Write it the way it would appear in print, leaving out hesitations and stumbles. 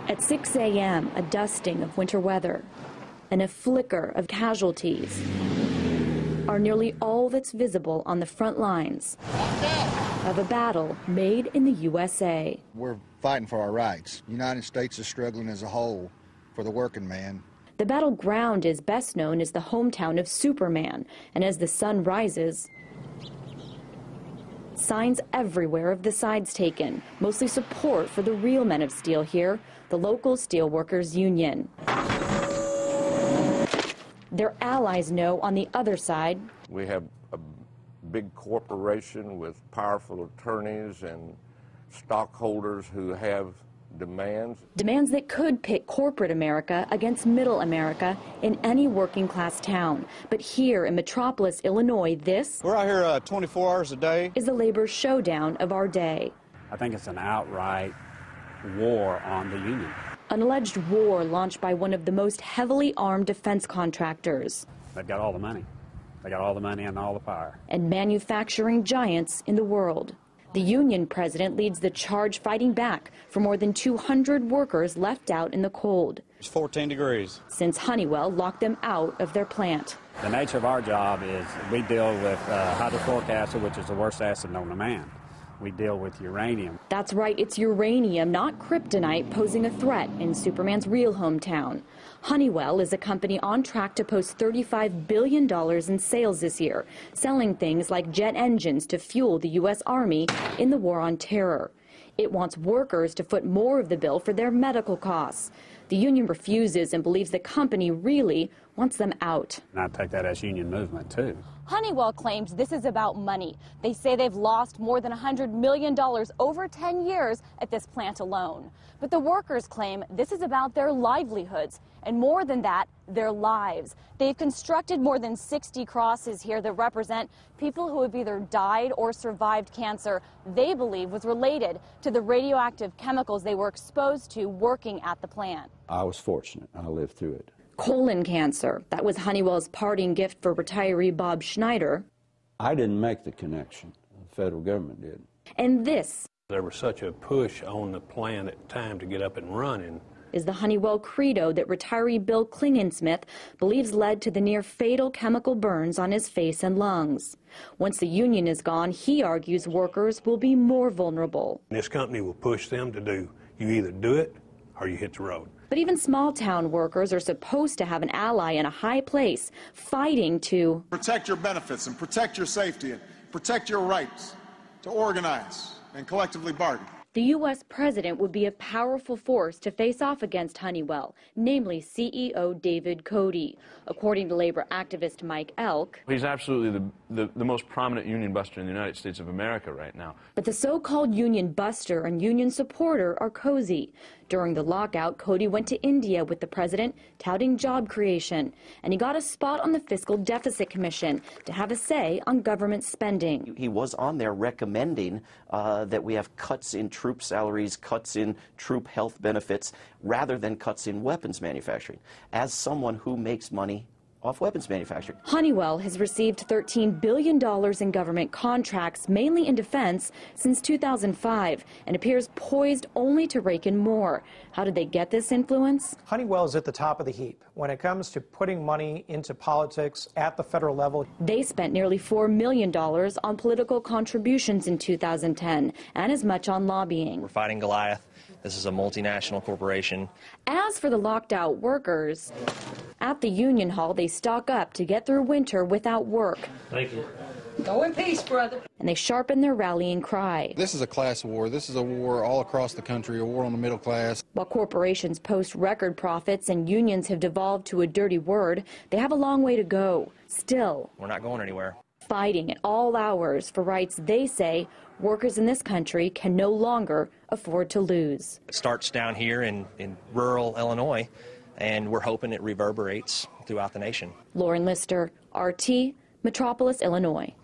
At 6 a.m., a dusting of winter weather and a flicker of casualties are nearly all that's visible on the front lines of a battle made in the USA. We're fighting for our rights. The United States is struggling as a whole for the working man. The battleground is best known as the hometown of Superman, and as the sun rises, signs everywhere of the sides taken, mostly support for the real men of steel here, the local steelworkers union. Their allies know on the other side. We have a big corporation with powerful attorneys and stockholders who have demands. Demands that could pit corporate America against middle America in any working class town. But here in Metropolis, Illinois, this we're out here 24 hours a day. Is the labor showdown of our day. I think it's an outright war on the union. An alleged war launched by one of the most heavily armed defense contractors. They've got all the money. They got all the money and all the power. And manufacturing giants in the world. The union president leads the charge fighting back for more than 200 workers left out in the cold. It's 14 degrees. Since Honeywell locked them out of their plant. The nature of our job is we deal with hydrofluoric acid, which is the worst acid known to man. We deal with uranium. That's right, it's uranium, not kryptonite, posing a threat in Superman's real hometown. Honeywell is a company on track to post $35 billion in sales this year, selling things like jet engines to fuel the U.S. Army in the war on terror. It wants workers to foot more of the bill for their medical costs. The union refuses and believes the company really wants them out. And I take that as union movement, too. Honeywell claims this is about money. They say they've lost more than $100 million over 10 years at this plant alone. But the workers claim this is about their livelihoods, and more than that, their lives. They've constructed more than 60 crosses here that represent people who have either died or survived cancer they believe was related to the radioactive chemicals they were exposed to working at the plant. I was fortunate. I lived through it. Colon cancer. That was Honeywell's parting gift for retiree Bob Schneider. I didn't make the connection. The federal government did. And this. There was such a push on the plant at the time to get up and running. Is the Honeywell credo that retiree Bill Klingensmith believes led to the near-fatal chemical burns on his face and lungs. Once the union is gone, he argues workers will be more vulnerable. This company will push them to do, you either do it or you hit the road. But even small-town workers are supposed to have an ally in a high place fighting to protect your benefits and protect your safety and protect your rights to organize and collectively bargain. The U.S. president would be a powerful force to face off against Honeywell, namely CEO David Cody. According to labor activist Mike Elk, he's absolutely the most prominent union buster in the United States of America right now. But the so-called union buster and union supporter are cozy. During the lockout, Cody went to India with the president, touting job creation, and he got a spot on the Fiscal Deficit Commission to have a say on government spending. He was on there recommending that we have cuts in troop salaries, cuts in troop health benefits, rather than cuts in weapons manufacturing. As someone who makes money off weapons manufacturing. Honeywell has received $13 billion in government contracts, mainly in defense, since 2005, and appears poised only to rake in more. How did they get this influence? Honeywell is at the top of the heap when it comes to putting money into politics at the federal level. They spent nearly $4 million on political contributions in 2010, and as much on lobbying. We're fighting Goliath. This is a multinational corporation. As for the locked-out workers, at the union hall, they stock up to get through winter without work. Thank you. Go in peace, brother. And they sharpen their rallying cry. This is a class war. This is a war all across the country, a war on the middle class. While corporations post record profits and unions have devolved to a dirty word, they have a long way to go. Still, we're not going anywhere. Fighting at all hours for rights they say workers in this country can no longer afford to lose. It starts down here in rural Illinois, and we're hoping it reverberates throughout the nation. Lauren Lister, RT, Metropolis, Illinois.